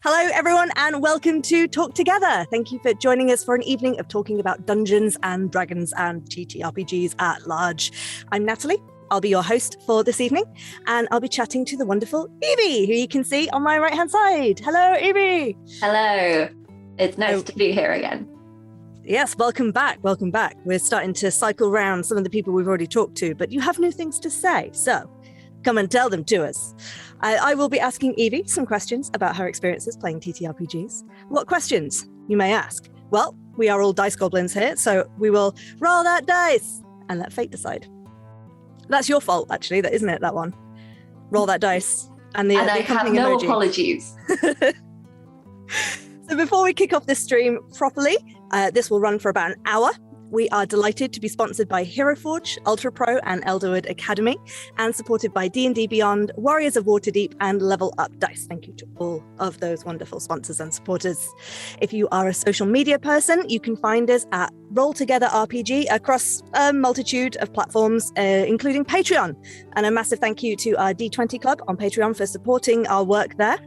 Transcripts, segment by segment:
Hello, everyone, and welcome to Talk Together. Thank you for joining us for an evening of talking about Dungeons and Dragons and TTRPGs at large. I'm Natalie. I'll be your host for this evening, and I'll be chatting to the wonderful Evey, who you can see on my right-hand side. Hello, Evey. Hello. It's nice to be here again. Yes, welcome back. Welcome back. We're starting to cycle around some of the people we've already talked to, but you have new things to say, so come and tell them to us. I will be asking Evey some questions about her experiences playing TTRPGs. What questions, you may ask? Well, we are all dice goblins here, so we will roll that dice and let fate decide. That's your fault, actually, isn't it, that one? Roll that dice. And I have no emoji. Apologies. So before we kick off this stream properly, this will run for about an hour. We are delighted to be sponsored by Hero Forge, Ultra Pro, and Elderwood Academy, and supported by D&D Beyond, Warriors of Waterdeep, and Level Up Dice. Thank you to all of those wonderful sponsors and supporters. If you are a social media person, you can find us at Roll Together RPG across a multitude of platforms, including Patreon. And a massive thank you to our D20 Club on Patreon for supporting our work there.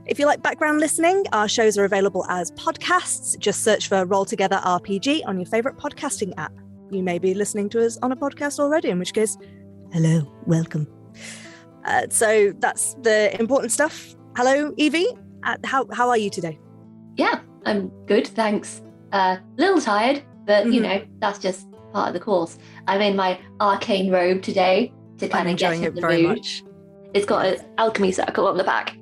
If you like background listening, our shows are available as podcasts. Just search for Roll Together RPG on your favorite podcasting app. You may be listening to us on a podcast already, in which case, hello, welcome. So that's the important stuff. Hello, Evey. How are you today? Yeah, I'm good, thanks. A little tired, but you know, that's just part of the course. I'm in my arcane robe today to kind of get in the mood. Much. It's got an alchemy circle on the back.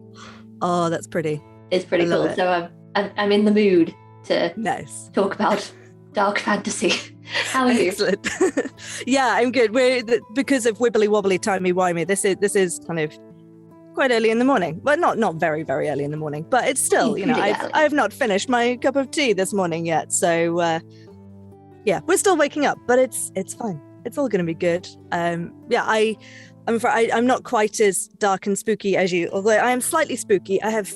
Oh, that's pretty. It's pretty cool. It. So I'm in the mood to talk about dark fantasy. How are you? Excellent. Yeah, I'm good. Because of wibbly wobbly timey wimey. This is kind of quite early in the morning. Well, not very very early in the morning, but it's still I've not finished my cup of tea this morning yet. So yeah, we're still waking up, but it's fine. It's all going to be good. I'm not quite as dark and spooky as you, although I am slightly spooky. I have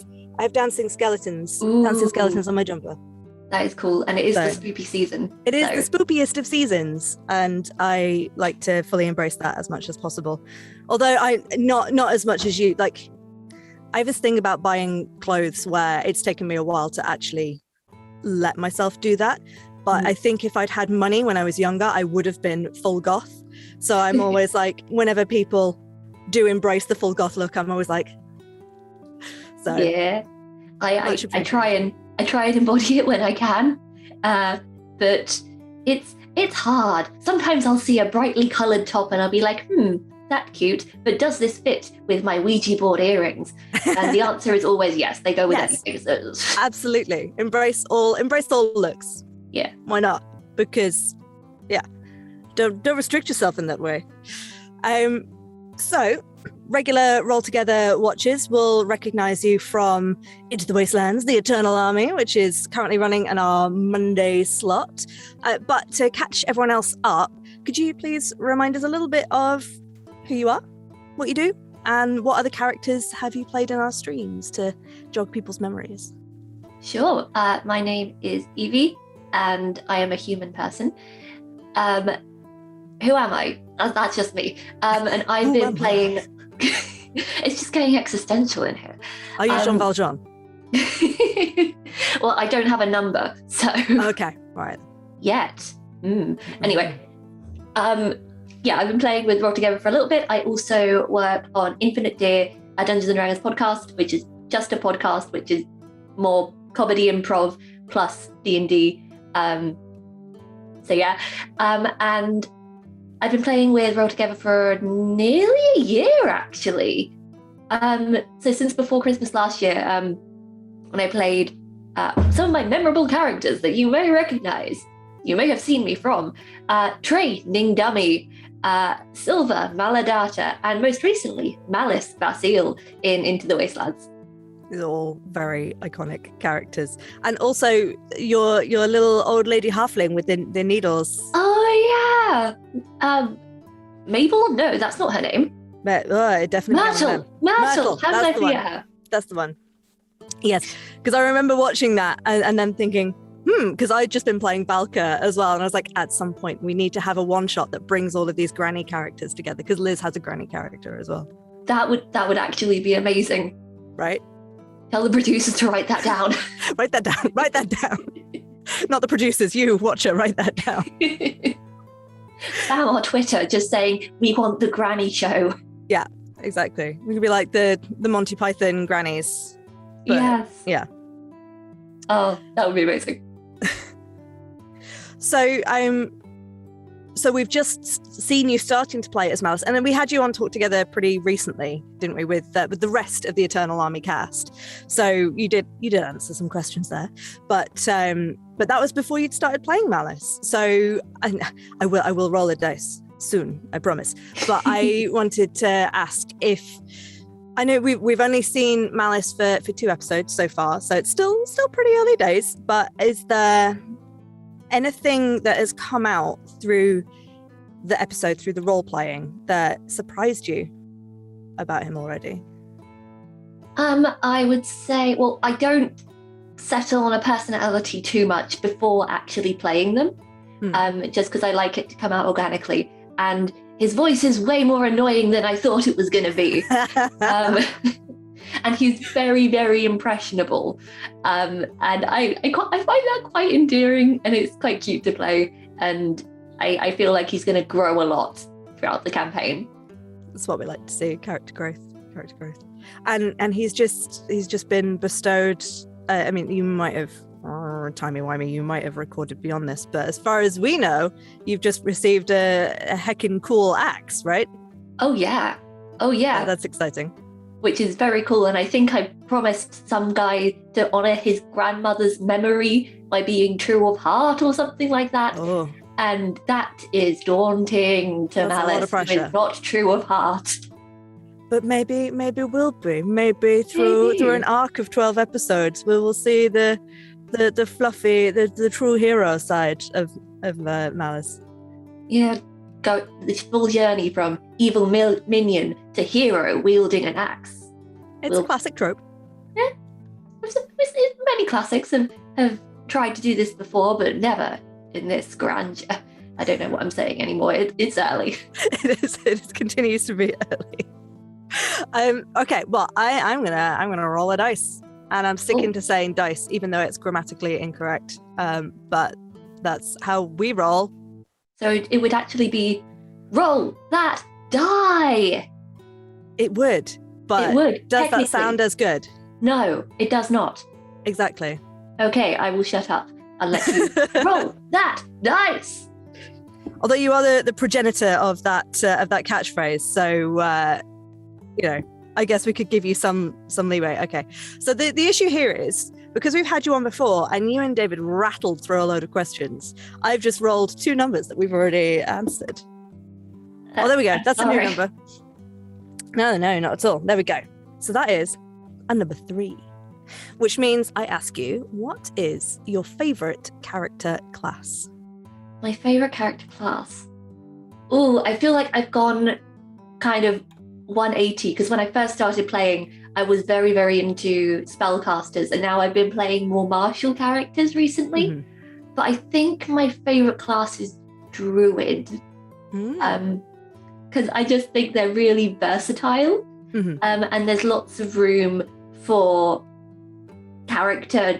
dancing skeletons on my jumper. That is cool, and it is the spooky season. It is the spookiest of seasons, and I like to fully embrace that as much as possible. Although not as much as you. Like, I have this thing about buying clothes where it's taken me a while to actually let myself do that. But I think if I'd had money when I was younger, I would have been full goth. So I'm always like, whenever people do embrace the full goth look, I'm always like, so yeah, I try and embody it when I can, but it's hard. Sometimes I'll see a brightly coloured top and I'll be like, that's cute, but does this fit with my Ouija board earrings? And the answer is always yes. They go with anything. So. Absolutely, embrace all looks. Yeah, why not? Because don't restrict yourself in that way. So regular Roll Together watchers will recognize you from Into the Wastelands, the Eternal Army, which is currently running in our Monday slot. But to catch everyone else up, could you please remind us a little bit of who you are, what you do, and what other characters have you played in our streams to jog people's memories? Sure. My name is Evey, and I am a human person. Who am I? That's just me. And I've been playing... It's just getting existential in here. Are you Jean Valjean? Well, I don't have a number, so... Okay, right. Yet. Anyway. I've been playing with Roll Together for a little bit. I also work on Infinite Deer, a Dungeons & Dragons podcast, which is just a podcast, which is more comedy improv plus D&D. And I've been playing with Roll Together for nearly a year, actually. So since before Christmas last year, when I played some of my memorable characters that you may recognize, you may have seen me from, Trey, Ning Dummy, Silva, Maladata, and most recently, Malice, Basile in Into the Wastelands. These are all very iconic characters. And also your little old lady halfling with the needles. Oh, yeah. Mabel? No, that's not her name. But, it definitely Myrtle. How did I forget her? That's the one. Yes, because I remember watching that and then thinking, because I'd just been playing Valka as well. And I was like, at some point, we need to have a one-shot that brings all of these granny characters together, because Liz has a granny character as well. That would actually be amazing. Right? Tell the producers to write that down. Write that down. Write that down. Not the producers, you, watcher, write that down. Spam on Twitter just saying, we want the granny show. Yeah, exactly. We could be like the Monty Python grannies. But, yes. Yeah. Oh, that would be amazing. So we've just seen you starting to play as Malice, and then we had you on Talk Together pretty recently, didn't we, with the rest of the Eternal Army cast. So you did answer some questions there, but that was before you'd started playing Malice. So I will roll a dice soon, I promise. But I wanted to ask if, I know we've only seen Malice for 2 episodes so far, so it's still pretty early days. But is there anything that has come out through the episode, through the role playing, that surprised you about him already? I would say, well, I don't settle on a personality too much before actually playing them, just because I like it to come out organically. And his voice is way more annoying than I thought it was going to be. And he's very, very impressionable. And I find that quite endearing, and it's quite cute to play. And I feel like he's going to grow a lot throughout the campaign. That's what we like to see, character growth. And he's just been bestowed. I mean, you might have, timey-wimey, you might have recorded beyond this, but as far as we know, you've just received a heckin' cool axe, right? Oh yeah. That's exciting. Which is very cool, and I think I promised some guy to honour his grandmother's memory by being true of heart or something like that. Oh. And that is daunting to Malice, who is not true of heart. But maybe we'll be. Maybe through an arc of 12 episodes, we will see the fluffy, the true hero side of Malice. Yeah, go this full journey from evil minion to hero wielding an axe. It's a classic trope. Yeah, many classics have tried to do this before, but never in this grandeur. I don't know what I'm saying anymore. It's early. It continues to be early. Okay, well, I'm gonna roll a dice, and I'm sticking to saying dice, even though it's grammatically incorrect. But that's how we roll. So it would actually be roll that die. It would, but it would. Does that sound as good? No, it does not. Exactly. Okay, I will shut up. I'll let you roll that dice. Although you are the progenitor of that catchphrase, so I guess we could give you some leeway. Okay, so the issue here is, because we've had you on before and you and David rattled through a load of questions, I've just rolled 2 numbers that we've already answered. Oh, there we go. That's a new number. No, not at all. There we go. So that is a number 3, which means I ask you, what is your favourite character class? My favourite character class? Oh, I feel like I've gone kind of 180, because when I first started playing, I was very, very into spellcasters, and now I've been playing more martial characters recently. Mm-hmm. But I think my favourite class is Druid. Because I just think they're really versatile. Mm-hmm. And there's lots of room for character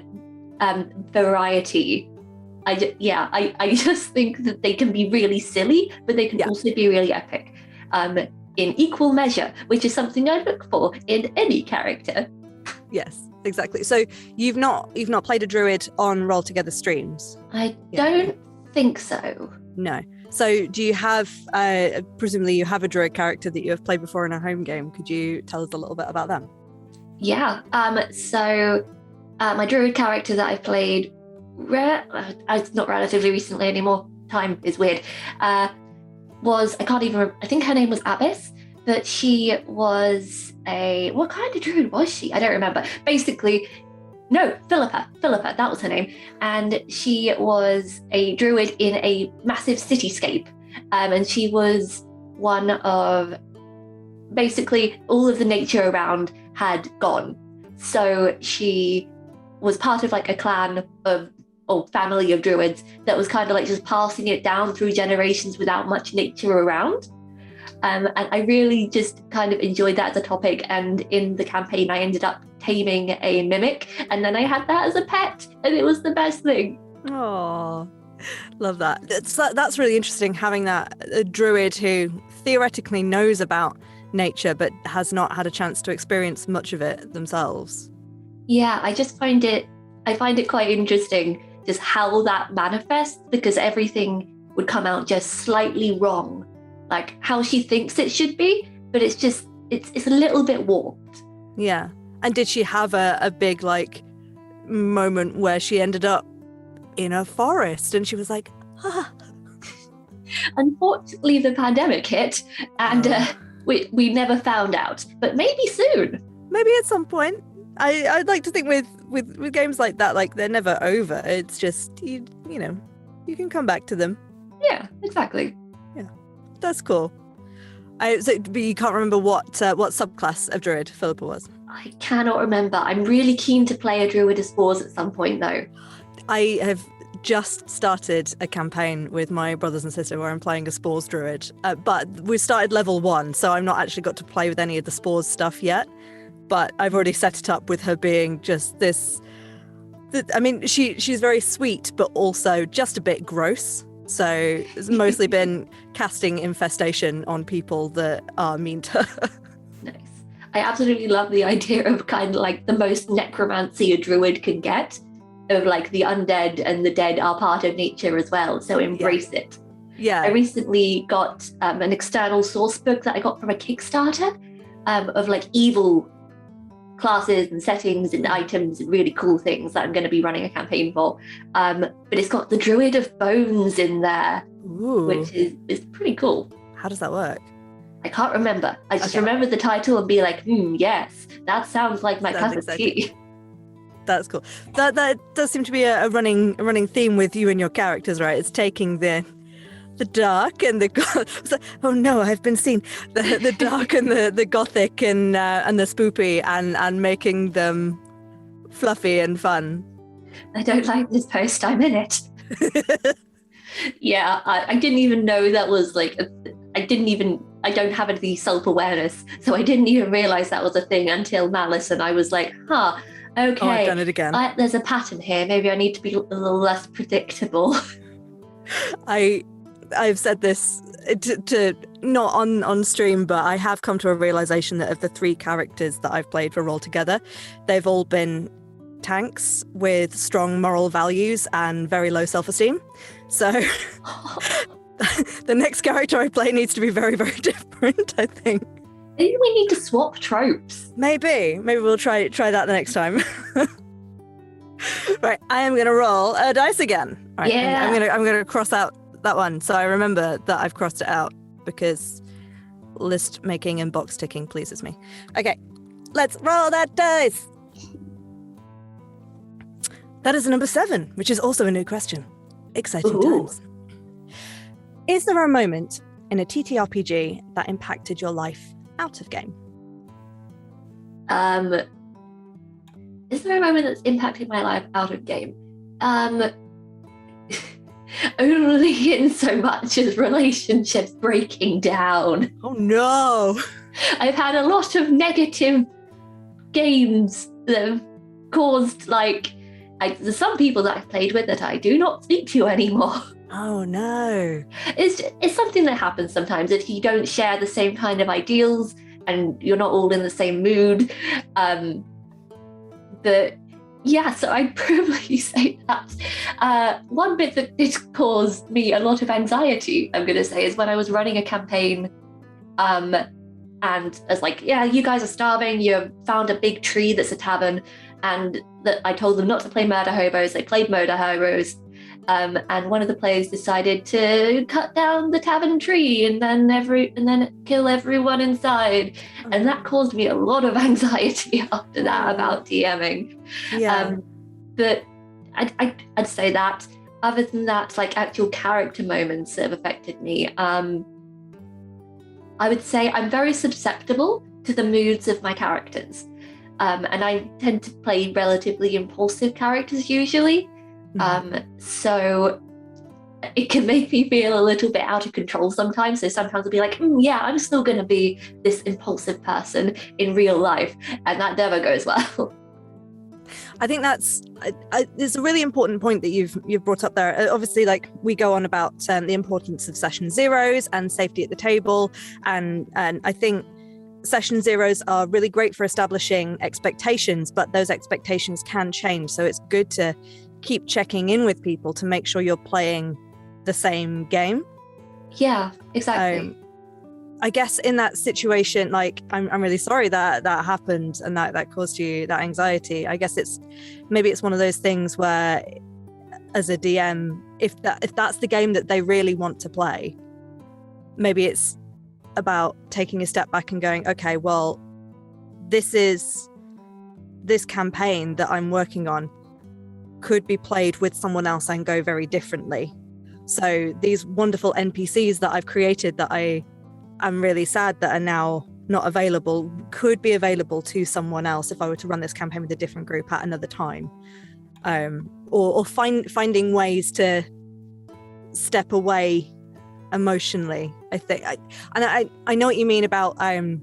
variety. I just think that they can be really silly, but they can also be really epic. In equal measure, which is something I look for in any character. Yes, exactly. So you've not played a druid on Roll Together streams? I don't think so. No. So do you have, presumably you have a druid character that you have played before in a home game. Could you tell us a little bit about them? Yeah. So my druid character that I played, it's not relatively recently anymore. Time is weird. Was, I can't even remember, I think her name was Abyss, but she was what kind of druid was she? I don't remember. Basically, no, Philippa, that was her name. And she was a druid in a massive cityscape. And she was one of, basically, all of the nature around had gone. So she was part of like a clan of, or family of druids that was kind of like just passing it down through generations without much nature around. And I really just kind of enjoyed that as a topic. And in the campaign, I ended up taming a mimic, and then I had that as a pet, and it was the best thing. Oh, love that. That's really interesting, having that a druid who theoretically knows about nature but has not had a chance to experience much of it themselves. Yeah, I find it quite interesting just how that manifests, because everything would come out just slightly wrong, like how she thinks it should be, but it's a little bit warped. Yeah. And did she have a big like moment where she ended up in a forest and she was like, ah? Unfortunately, the pandemic hit, and we never found out, but maybe soon. Maybe at some point. I'd like to think with games like that, like they're never over. It's just you know, you can come back to them. Yeah, exactly. Yeah, that's cool. But you can't remember what subclass of druid Philippa was? I cannot remember. I'm really keen to play a druid of spores at some point, though. I have just started a campaign with my brothers and sister where I'm playing a spores druid, but we started level 1, so I'm not actually got to play with any of the spores stuff yet. But I've already set it up with her being just this. I mean, she's very sweet, but also just a bit gross. So it's mostly been casting infestation on people that are mean to her. Nice. I absolutely love the idea of kind of like the most necromancy a druid can get, of like the undead and the dead are part of nature as well. So embrace it. Yeah. I recently got an external source book that I got from a Kickstarter of like evil classes and settings and items and really cool things that I'm going to be running a campaign for. But it's got the Druid of Bones in there, Ooh. which is pretty cool. How does that work? I can't remember. I just remember the title and be like, yes, that sounds like my cup of tea. That's cool. That does seem to be a running theme with you and your characters, right? It's taking the dark and the oh no, I've been seen, the dark and the gothic and the spoopy and making them fluffy and fun. I don't like this post, I'm in it. Yeah, I didn't even know that was like I don't have any self-awareness, so I didn't even realize that was a thing until Malice, and I was like, okay, oh, I've done it again. There's a pattern here, maybe I need to be a little less predictable. I've said this to not on stream, but I have come to a realization that of the 3 characters that I've played for Roll Together, they've all been tanks with strong moral values and very low self-esteem. So the next character I play needs to be very, very different, I think. Maybe we need to swap tropes. Maybe we'll try that the next time. Right, I am gonna roll a dice again. Right, yeah. I'm gonna cross out that one, so I remember that I've crossed it out, because list making and box ticking pleases me. Okay, let's roll that dice. That is a number 7, which is also a new question. Exciting times. Is there a moment in a TTRPG that impacted your life out of game? Is there a moment that's impacted my life out of game? Only in so much as relationships breaking down. Oh no! I've had a lot of negative games that have caused, like, there's some people that I've played with that I do not speak to anymore. Oh no! It's something that happens sometimes if you don't share the same kind of ideals and you're not all in the same mood. But yeah, so I'd probably say that one bit that did cause me a lot of anxiety, I'm going to say, is when I was running a campaign and I was like, yeah, you guys are starving, you found a big tree that's a tavern, and that I told them not to play murder hobos. They played murder hobos, and one of the players decided to cut down the tavern tree and then kill everyone inside, and that caused me a lot of anxiety after that about DMing. Yeah. But I'd say that. Other than that, like actual character moments that have affected me, I would say I'm very susceptible to the moods of my characters. And I tend to play relatively impulsive characters usually. So it can make me feel a little bit out of control sometimes. So sometimes I'll be like, yeah, I'm still going to be this impulsive person in real life. And that never goes well. I think it's a really important point that you've brought up there. Obviously, like, we go on about the importance of session zeros and safety at the table. And I think session zeros are really great for establishing expectations, but those expectations can change. So it's good to keep checking in with people to make sure you're playing the same game. Yeah, exactly. I guess in that situation, like, I'm really sorry that happened and that caused you that anxiety. I guess it's one of those things where, as a DM, if that's the game that they really want to play, maybe it's about taking a step back and going, okay, well, this campaign that I'm working on could be played with someone else and go very differently. So these wonderful NPCs that I've created that I'm really sad that are now not available could be available to someone else if I were to run this campaign with a different group at another time. Or finding ways to step away emotionally. I think I know what you mean about I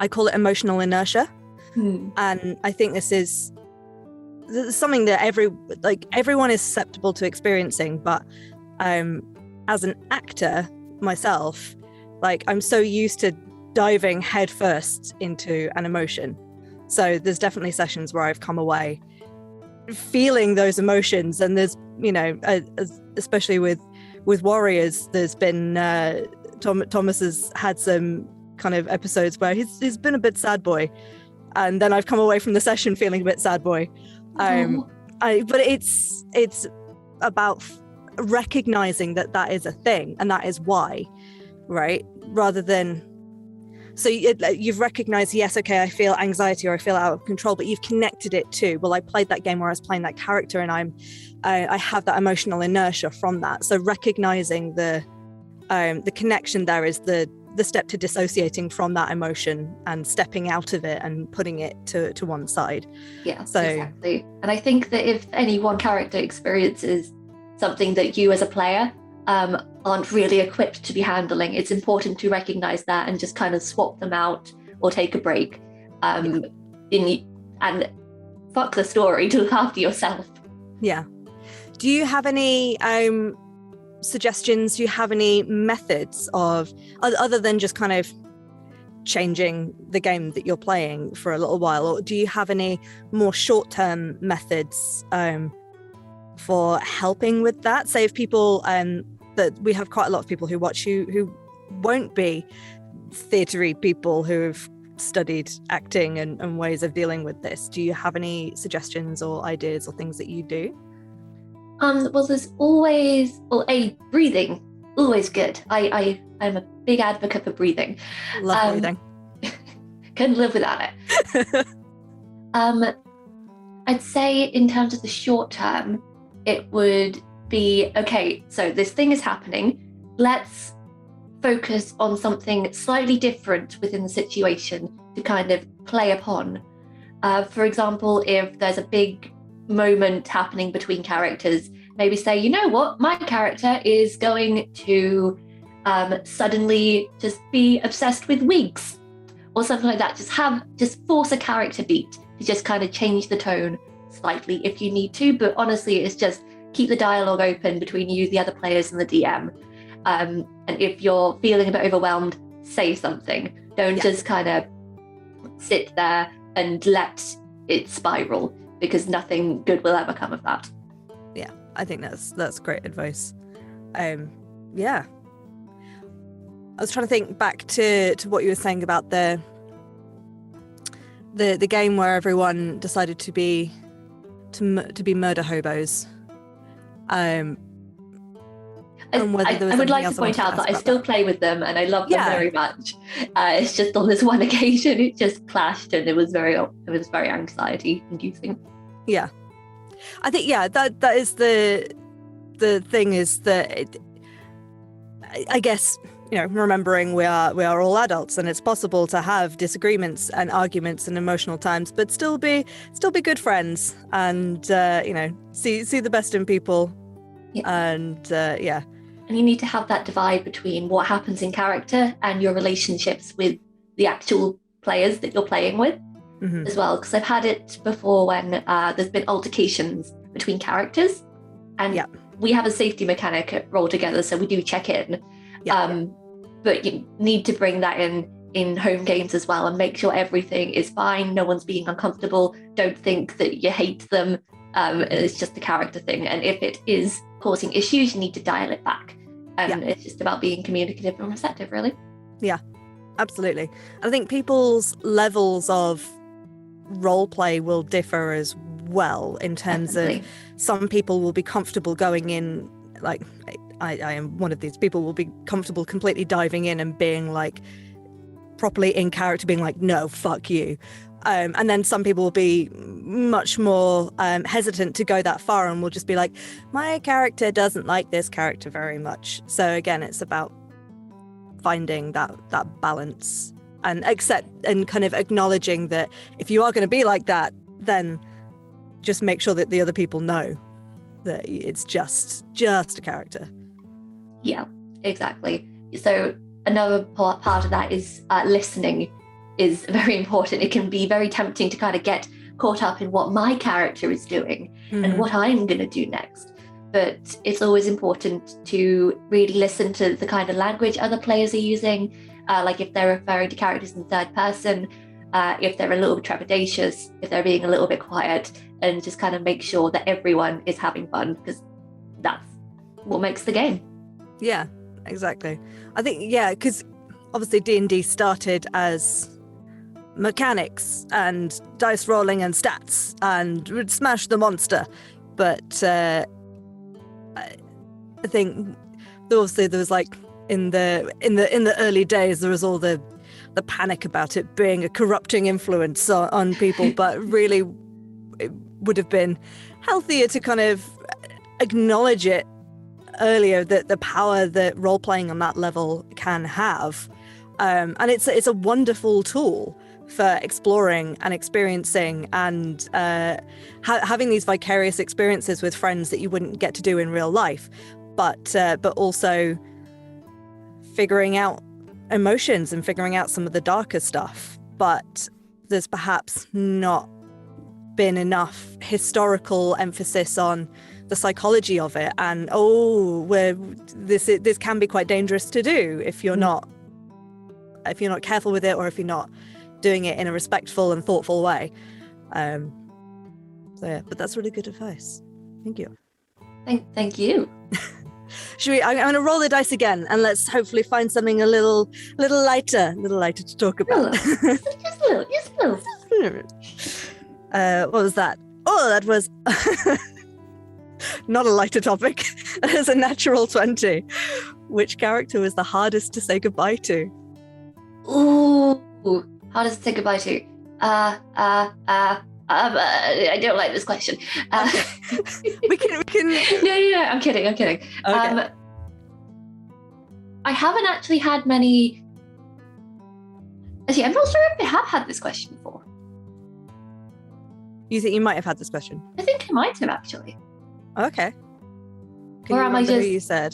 call it emotional inertia. And I think this is something that everyone is susceptible to experiencing, but as an actor myself, like, I'm so used to diving headfirst into an emotion. So there's definitely sessions where I've come away feeling those emotions, and there's, especially with Warriors, there's been Thomas has had some kind of episodes where he's been a bit sad boy, and then I've come away from the session feeling a bit sad boy. But it's about recognizing that is a thing and that is why, right? Rather than, so you've recognized, yes, okay, I feel anxiety or I feel out of control, but you've connected it to, well, I played that game where I was playing that character and I have that emotional inertia from that. So recognizing the connection there is the step to dissociating from that emotion and stepping out of it and putting it to one side. Yeah, so exactly. And I think that if any one character experiences something that you as a player aren't really equipped to be handling, it's important to recognize that and just kind of swap them out or take a break, and fuck the story to look after yourself. Yeah. Do you have any suggestions? Do you have any methods of, other than just kind of changing the game that you're playing for a little while, or do you have any more short-term methods for helping with that? Say if people, that we have quite a lot of people who watch who won't be theatre-y people who have studied acting and ways of dealing with this. Do you have any suggestions or ideas or things that you do? Well, there's always, breathing, always good. I'm a big advocate for breathing. Love breathing. Couldn't live without it. I'd say in terms of the short term, it would be, okay, so this thing is happening. Let's focus on something slightly different within the situation to kind of play upon. For example, if there's a big moment happening between characters, maybe say, you know what, my character is going to suddenly just be obsessed with wigs or something like that. Just force a character beat to just kind of change the tone slightly if you need to, but honestly, it's just keep the dialogue open between you, the other players, and the DM. And if you're feeling a bit overwhelmed, say something. Don't just kind of sit there and let it spiral, because nothing good will ever come of that. Yeah, I think that's great advice. Yeah. I was trying to think back to what you were saying about the game where everyone decided to be murder hobos. I would like to point out that I still play with them and I love them very much. It's just on this one occasion it just clashed and it was very anxiety inducing. Yeah, I think that is the thing, is that I guess, remembering we are all adults and it's possible to have disagreements and arguments and emotional times, but still be good friends and see the best in people And And you need to have that divide between what happens in character and your relationships with the actual players that you're playing with as well. Because I've had it before when there's been altercations between characters, and we have a safety mechanic at Roll Together, so we do check in. But you need to bring that in home games as well and make sure everything is fine, no one's being uncomfortable, don't think that you hate them. It's just a character thing, and if it is causing issues, you need to dial it back. It's just about being communicative and receptive, really. Yeah, absolutely. I think people's levels of role play will differ as well, in terms of some people will be comfortable going in, like I am one of these people, will be comfortable completely diving in and being like properly in character, being like, no, fuck you. And then some people will be much more hesitant to go that far and will just be like, my character doesn't like this character very much. So again, it's about finding that balance and kind of acknowledging that if you are going to be like that, then just make sure that the other people know that it's just a character. Yeah, exactly. So another part of that is listening is very important. It can be very tempting to kind of get caught up in what my character is doing and what I'm going to do next. But it's always important to really listen to the kind of language other players are using, like if they're referring to characters in third person, if they're a little bit trepidatious, if they're being a little bit quiet, and just kind of make sure that everyone is having fun, because that's what makes the game. Yeah, exactly. I think, because obviously D&D started as mechanics and dice rolling and stats and would smash the monster, but I think obviously there was like in the early days there was all the panic about it being a corrupting influence on people, but really it would have been healthier to kind of acknowledge it earlier, that the power that role playing on that level can have, and it's a wonderful tool for exploring and experiencing and having these vicarious experiences with friends that you wouldn't get to do in real life, but also figuring out emotions and figuring out some of the darker stuff. But there's perhaps not been enough historical emphasis on the psychology of it, and where this can be quite dangerous to do if you're not careful with it, or if you're not doing it in a respectful and thoughtful way. But that's really good advice. Thank you. Thank you. I'm going to roll the dice again, and let's hopefully find something a little lighter to talk about. Just a little. What was that? Oh, that was not a lighter topic. That is a natural 20. Which character was the hardest to say goodbye to? Ooh, hardest to say goodbye to. I don't like this question. We can. No, I'm kidding. Okay. I haven't actually had many. Actually, I'm not sure if I have had this question before. You think you might have had this question? I think I might have, actually. Okay. Can or you am I remember just? Who you said?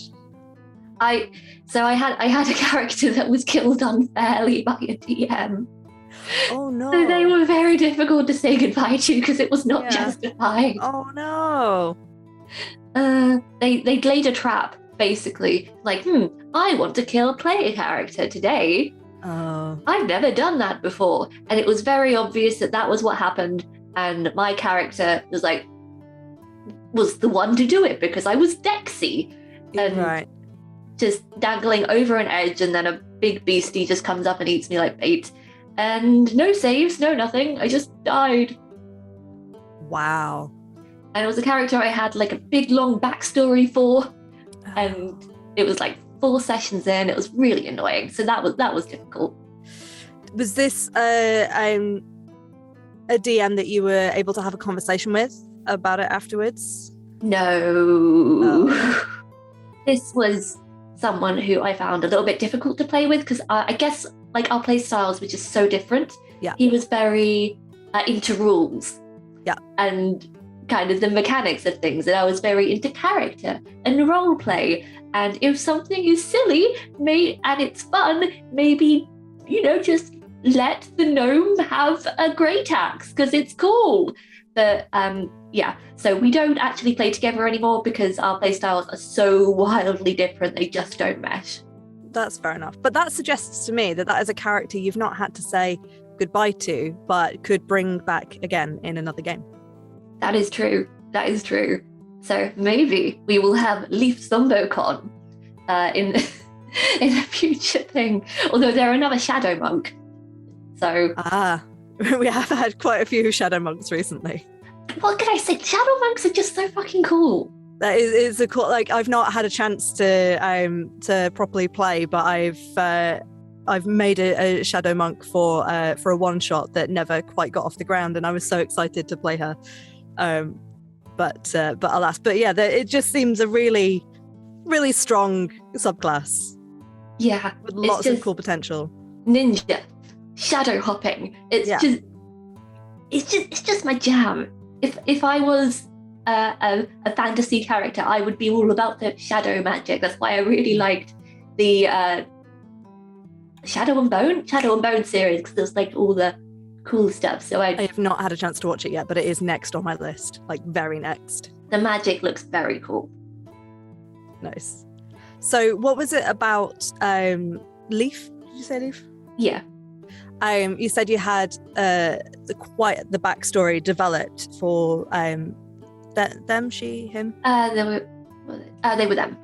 I had a character that was killed unfairly by a DM. Oh no! So they were very difficult to say goodbye to because it was not justified. Oh no! They laid a trap, basically. Like, I want to kill a player character today. Oh. I've never done that before, and it was very obvious that was what happened. And my character was the one to do it because I was Dexy, and just dangling over an edge, and then a big beastie just comes up and eats me like bait. And no saves, no nothing. I just died. Wow. And it was a character I had like a big long backstory for. And it was like 4 sessions in. It was really annoying. So that was difficult. Was this a DM that you were able to have a conversation with about it afterwards? No. Oh. This was someone who I found a little bit difficult to play with because I guess like our play styles were just so different. Yeah. He was very into rules. Yeah. And kind of the mechanics of things, and I was very into character and role play. And if something is silly and it's fun, maybe, just let the gnome have a great axe because it's cool. But so we don't actually play together anymore because our play styles are so wildly different, they just don't mesh. That's fair enough. But that suggests to me that is a character you've not had to say goodbye to, but could bring back again in another game. That is true. So maybe we will have Leaf ZomboCon in a future thing. Although they're another Shadow Monk. So we have had quite a few Shadow Monks recently. What can I say? Shadow Monks are just so fucking cool. That is a cool. Like, I've not had a chance to properly play, but I've made a Shadow Monk for a one shot that never quite got off the ground, and I was so excited to play her. But alas, it just seems a really, really strong subclass. Yeah, with lots of cool potential. Ninja, shadow hopping. It's just my jam. If I was a fantasy character, I would be all about the shadow magic. That's why I really liked the Shadow and Bone series, because there's like all the cool stuff. So I have not had a chance to watch it yet, but it is next on my list, like very next. The magic looks very cool. Nice. So what was it about Leaf? Did you say Leaf? Yeah. You said you had quite the backstory developed for them, she, him? They were them.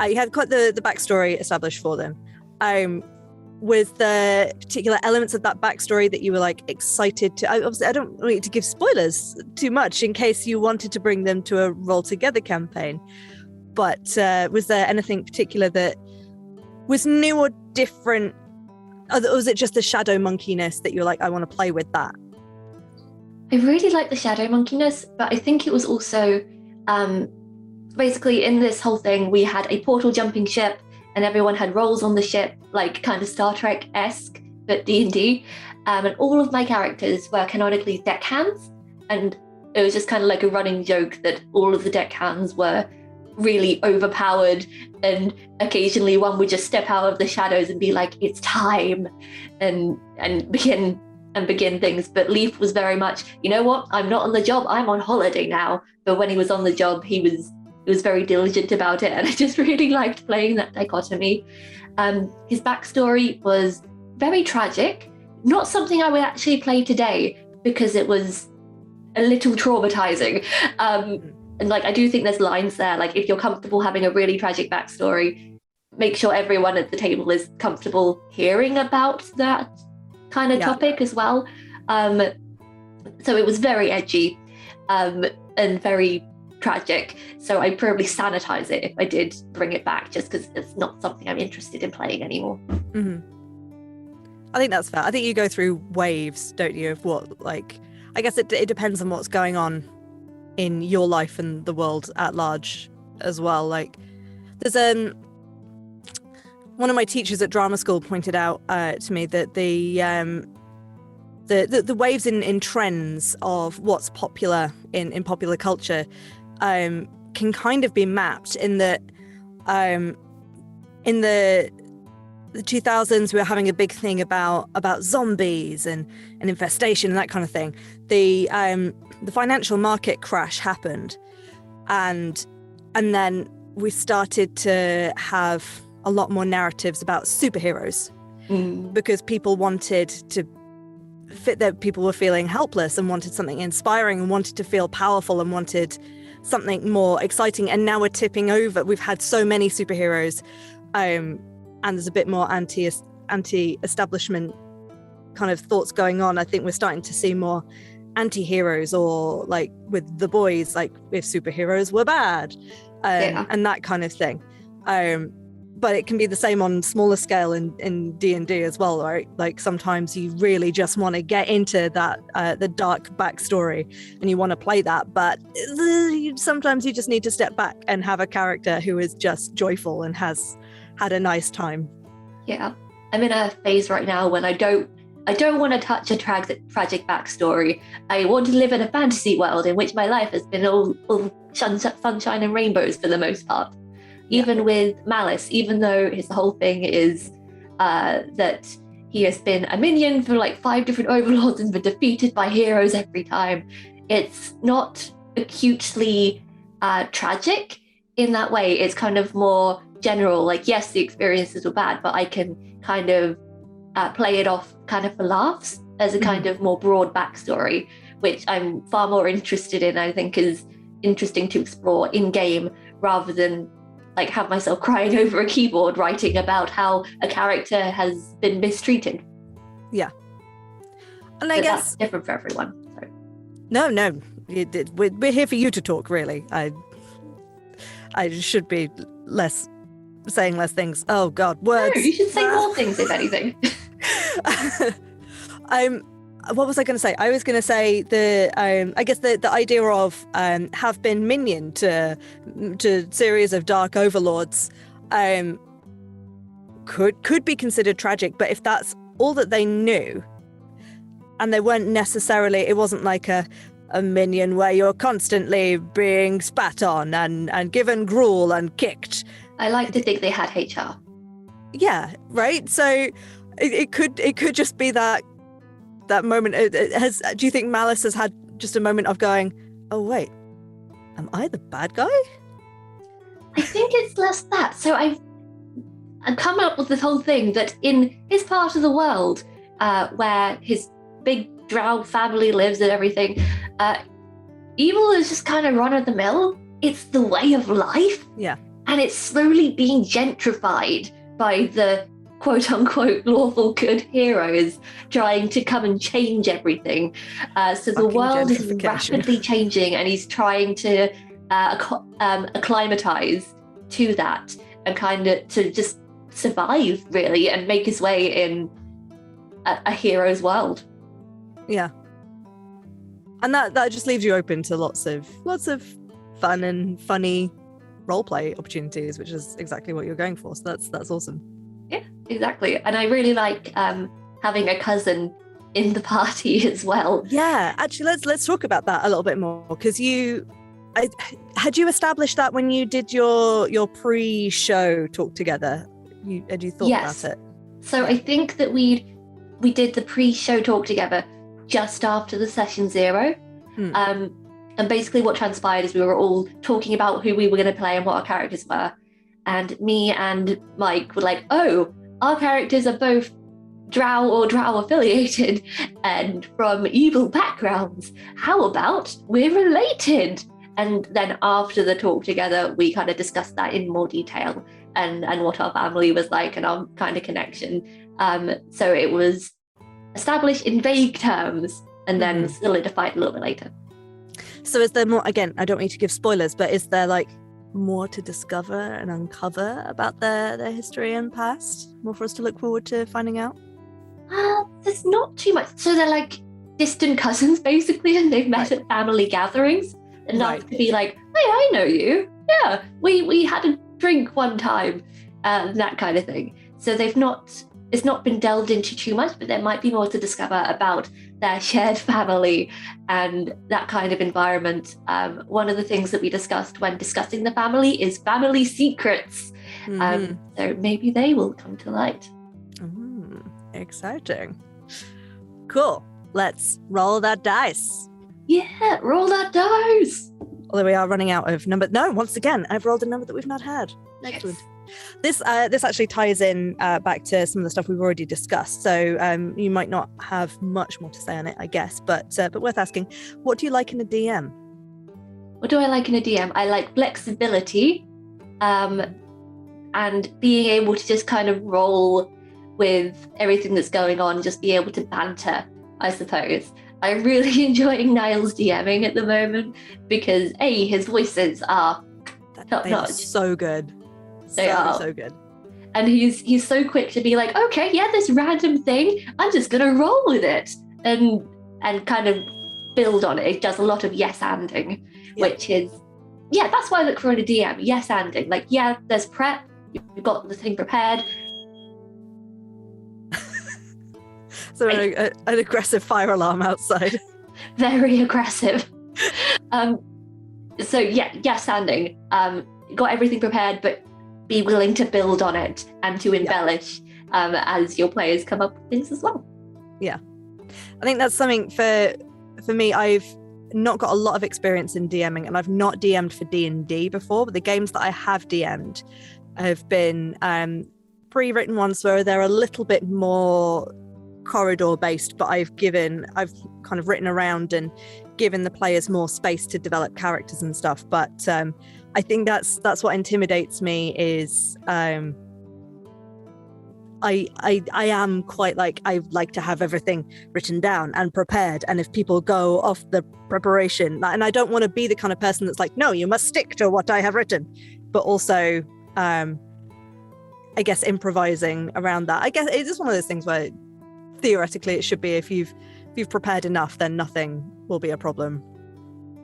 You had quite the backstory established for them. With the particular elements of that backstory that you were like excited to. Obviously, I don't want you to give spoilers too much in case you wanted to bring them to a Roll Together campaign. But was there anything particular that was new or different? Or was it just the shadow monkiness that you were like, I want to play with that? I really like the shadow monkiness, but I think it was also basically in this whole thing, we had a portal jumping ship and everyone had roles on the ship, like kind of Star Trek-esque, but D&D. And all of my characters were canonically deckhands. And it was just kind of like a running joke that all of the deckhands were really overpowered, and occasionally one would just step out of the shadows and be like, it's time, and begin things. But Leaf was very much, you know what, I'm not on the job, I'm on holiday now. But when he was on the job, he was very diligent about it, and I just really liked playing that dichotomy. His backstory was very tragic, not something I would actually play today because it was a little traumatizing. And like, I do think there's lines there, like if you're comfortable having a really tragic backstory, make sure everyone at the table is comfortable hearing about that kind of topic as well. So it was very edgy and very tragic. So I'd probably sanitize it if I did bring it back, just because it's not something I'm interested in playing anymore. Mm-hmm. I think that's fair. I think you go through waves, don't you, of what, like, I guess it depends on what's going on in your life and the world at large as well. Like, there's one of my teachers at drama school pointed out to me that the waves in trends of what's popular in popular culture can kind of be mapped in that in the 2000s we were having a big thing about zombies and infestation and that kind of thing. The financial market crash happened, and then we started to have a lot more narratives about superheroes because people wanted to fit that people were feeling helpless and wanted something inspiring and wanted to feel powerful and wanted something more exciting. And now we're tipping over. We've had so many superheroes, and there's a bit more anti-establishment kind of thoughts going on. I think we're starting to see more anti-heroes, or like with The Boys, like if superheroes were bad, and that kind of thing. But it can be the same on smaller scale in D&D as well, right? Like sometimes you really just want to get into that the dark backstory and you want to play that, but sometimes you just need to step back and have a character who is just joyful and has had a nice time. Yeah, I'm in a phase right now when I don't I don't want to touch a tragic backstory. I want to live in a fantasy world in which my life has been all sunshine and rainbows for the most part. Even with Malice, even though his whole thing is that he has been a minion for like 5 different overlords and been defeated by heroes every time, it's not acutely tragic in that way. It's kind of more general, like, yes, the experiences were bad, but I can kind of play it off kind of for laughs as a kind of more broad backstory, which I'm far more interested in. I think is interesting to explore in game rather than like have myself crying over a keyboard writing about how a character has been mistreated. Yeah. And I guess that's different for everyone. So. No, we're here for you to talk, really. I should be saying less things. Oh God, words. No, you should say more things, if anything. What was I going to say? I was going to say I guess the idea of have been minion to series of dark overlords could be considered tragic, but if that's all that they knew, and they weren't necessarily, it wasn't like a minion where you're constantly being spat on and given gruel and kicked. I like to think they had HR. Yeah, right. So it could just be that moment. Do you think Malice has had just a moment of going, oh wait, am I the bad guy? I think it's less that. So I've come up with this whole thing that in his part of the world, where his big drow family lives and everything, evil is just kind of run of the mill. It's the way of life. Yeah. And it's slowly being gentrified by the quote-unquote lawful good heroes trying to come and change everything. So the world is rapidly changing, and he's trying to acclimatize to that and kind of to just survive, really, and make his way in a hero's world. Yeah. And that just leaves you open to lots of fun and funny roleplay opportunities, which is exactly what you're going for. So that's awesome. Yeah, exactly. And I really like having a cousin in the party as well. Yeah, actually, let's talk about that a little bit more, because had you established that when you did your pre-show talk together? Had you thought about it? So I think that we did the pre-show talk together just after the session 0. And basically what transpired is we were all talking about who we were going to play and what our characters were. And me and Mike were like, oh, our characters are both drow or drow affiliated and from evil backgrounds. How about we're related? And then after the talk together, we kind of discussed that in more detail and what our family was like and our kind of connection. So it was established in vague terms and then solidified a little bit later. So is there more, again, I don't need to give spoilers, but is there like more to discover and uncover about their history and past? More for us to look forward to finding out? There's not too much. So they're like distant cousins, basically, and they've met at family gatherings enough to be like, hey, I know you. Yeah, we had a drink one time, that kind of thing. So it's not been delved into too much, but there might be more to discover about their shared family and that kind of environment. One of the things that we discussed when discussing the family is family secrets. So maybe they will come to light. Exciting. Cool. Let's roll that dice. Yeah, roll that dice. Although we are running out of number. No, once again, I've rolled a number that we've not had. Excellent. This actually ties in back to some of the stuff we've already discussed. So you might not have much more to say on it, I guess, but worth asking. What do you like in a DM? What do I like in a DM? I like flexibility, and being able to just kind of roll with everything that's going on, just be able to banter, I suppose. I'm really enjoying Niall's DMing at the moment because his voices are top notch. So good. So good. And he's so quick to be like, okay, yeah, this random thing, I'm just gonna roll with it and kind of build on it. It does a lot of yes-anding, which is, that's why I look for in a DM, yes-anding. Like, yeah, there's prep, you've got the thing prepared. So an aggressive fire alarm outside. Very aggressive. So yes, Sanding. Got everything prepared, but be willing to build on it and to embellish as your players come up with things as well. Yeah. I think that's something for me. I've not got a lot of experience in DMing, and I've not DM'd for D&D before, but the games that I have DM'd have been pre-written ones where they're a little bit more corridor based, but I've kind of written around and given the players more space to develop characters and stuff. But I think that's what intimidates me is I am quite like, I like to have everything written down and prepared, and if people go off the preparation, and I don't want to be the kind of person that's like, no, you must stick to what I have written, but also I guess improvising around that. I guess it's just one of those things where theoretically it should be, if you've prepared enough, then nothing will be a problem.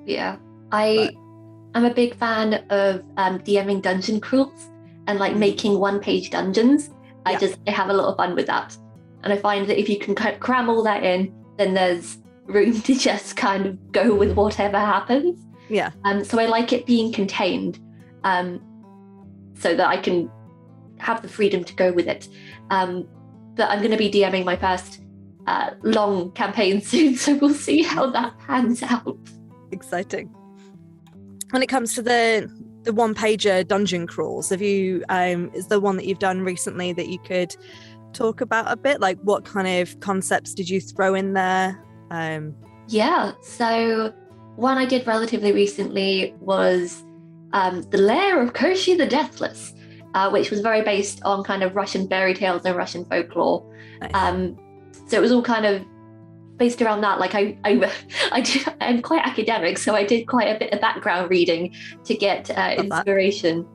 Yeah, I'm a big fan of DMing dungeon crawls and like making one-page dungeons. I have a lot of fun with that, and I find that if you can cram all that in, then there's room to just kind of go with whatever happens. Yeah. So I like it being contained, so that I can have the freedom to go with it. But I'm going to be DMing my first long campaign soon, so we'll see how that pans out. Exciting. When it comes to the one-pager dungeon crawls, have you is the one that you've done recently that you could talk about a bit? Like, what kind of concepts did you throw in there? Yeah, so one I did relatively recently was the Lair of Kershi the Deathless, which was very based on kind of Russian fairy tales and Russian folklore. Nice. So it was all kind of based around that. Like I'm quite academic, so I did quite a bit of background reading to get inspiration.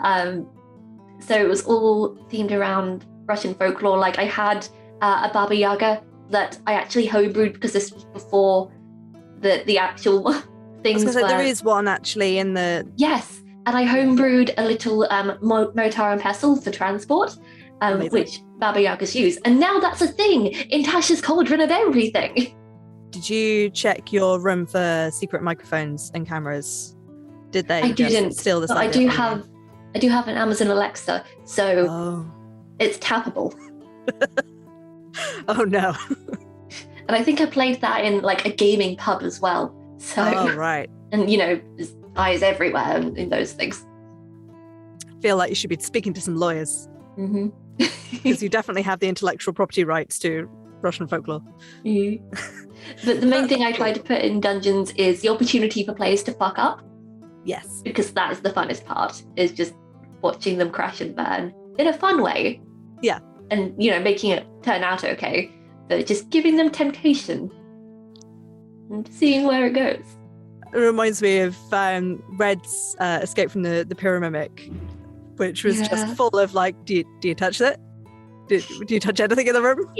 So it was all themed around Russian folklore. Like I had a Baba Yaga that I actually homebrewed, because this was before the actual things. There is one actually in the... Yes, and I homebrewed a little motar and pestle for transport, which Baba Yagas use. And now that's a thing in Tasha's Cauldron of Everything. Did you check your room for secret microphones and cameras? Did they? I didn't. Steal the I do have an Amazon Alexa, so it's tappable. Oh no. And I think I played that in like a gaming pub as well. So right. And there's eyes everywhere in those things. I feel like you should be speaking to some lawyers. Mm-hmm. Because you definitely have the intellectual property rights to Russian folklore. Mm-hmm. But the main thing I try to put in dungeons is the opportunity for players to fuck up. Yes. Because that is the funnest part, is just watching them crash and burn in a fun way. Yeah. And, making it turn out okay, but just giving them temptation and seeing where it goes. It reminds me of Red's Escape from the Pyramic, which was just full of like, do you touch that? Do you touch anything in the room?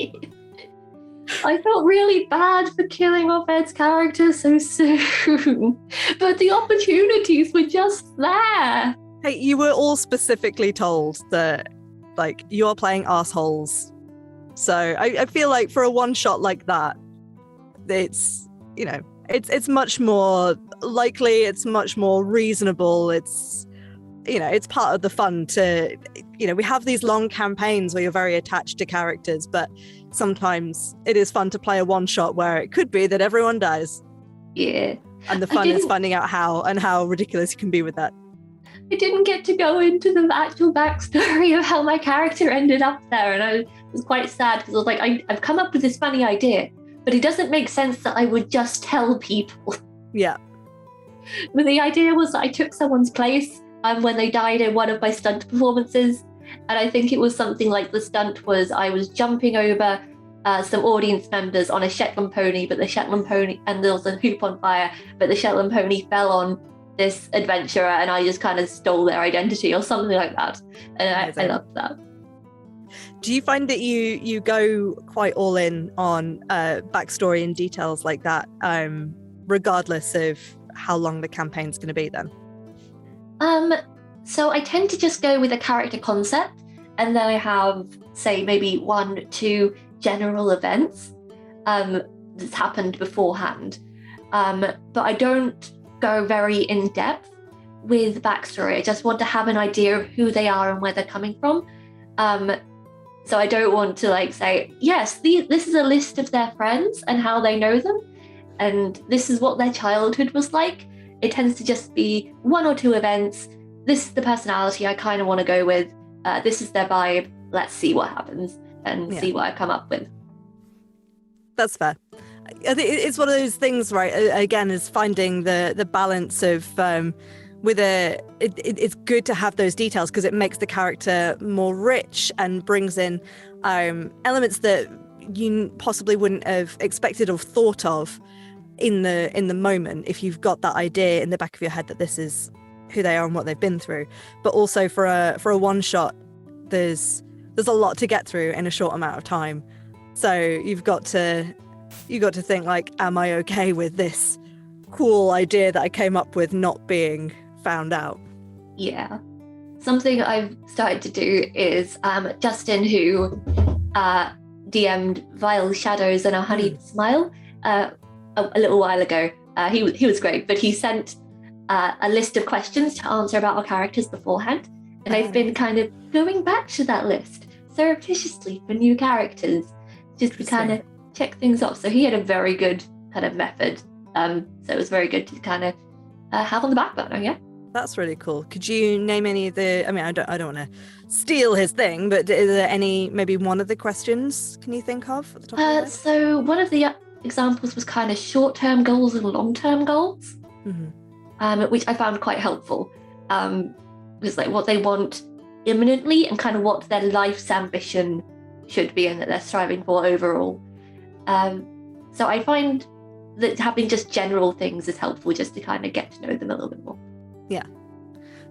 I felt really bad for killing off Ed's character so soon, but the opportunities were just there. Hey, you were all specifically told that, like, you're playing arseholes. So I feel like for a one-shot like that, it's, it's much more likely, it's much more reasonable, it's, it's part of the fun to, we have these long campaigns where you're very attached to characters, but sometimes it is fun to play a one-shot where it could be that everyone dies. Yeah. And the fun is finding out how ridiculous you can be with that. I didn't get to go into the actual backstory of how my character ended up there, and I was quite sad because I was like, I've come up with this funny idea, but it doesn't make sense that I would just tell people. Yeah. But the idea was that I took someone's place when they died in one of my stunt performances, and I think it was something like the stunt was I was jumping over some audience members on a Shetland pony, but the Shetland pony, and there was a hoop on fire, but the Shetland pony fell on this adventurer, and I just kind of stole their identity or something like that. And I loved that. Do you find that you go quite all in on backstory and details like that, regardless of how long the campaign's going to be then? So I tend to just go with a character concept, and then I have, say, maybe 1-2 general events that's happened beforehand. But I don't go very in depth with backstory. I just want to have an idea of who they are and where they're coming from. So I don't want to like say, yes, this is a list of their friends and how they know them, and this is what their childhood was like. It tends to just be one or two events. This is the personality I kind of want to go with. This is their vibe. Let's see what happens and see what I come up with. That's fair. I think it's one of those things, right? Again, is finding the balance of it's good to have those details because it makes the character more rich and brings in elements that you possibly wouldn't have expected or thought of in the moment if you've got that idea in the back of your head that this is who they are and what they've been through. But also for a one shot, there's a lot to get through in a short amount of time. So you've got to think like, am I okay with this cool idea that I came up with not being found out? Yeah. Something I've started to do is Justin, who DM'd Vile Shadows and a Honeyed Smile a little while ago. He was great, but he sent a list of questions to answer about our characters beforehand. And I've been kind of going back to that list surreptitiously for new characters, just to kind of check things off. So he had a very good kind of method. So it was very good to kind of have on the back burner, yeah. That's really cool. Could you name any of the, I mean, I don't want to steal his thing, but is there any, maybe one of the questions can you think of at the top of your head? So one of the examples was kind of short-term goals and long-term goals, which I found quite helpful. It's like what they want imminently and kind of what their life's ambition should be and that they're striving for overall. So I find that having just general things is helpful just to kind of get to know them a little bit more. Yeah.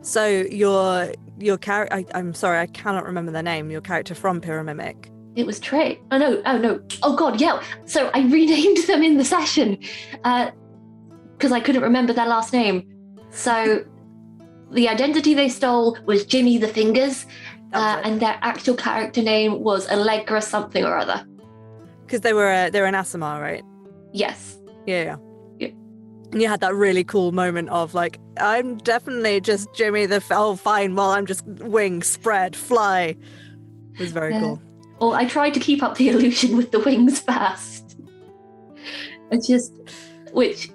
So your character, I'm sorry, I cannot remember their name, your character from Pyramic. It was Trey. Oh no. Oh god, yeah. So I renamed them in the session because I couldn't remember their last name. So the identity they stole was Jimmy the Fingers, and their actual character name was Allegra something or other. Because they're an Asimar, right? Yes. Yeah. And you had that really cool moment of like, I'm definitely just Jimmy the fine, well, I'm just wings spread, fly. It was very cool. Well, I tried to keep up the illusion with the wings first. Which,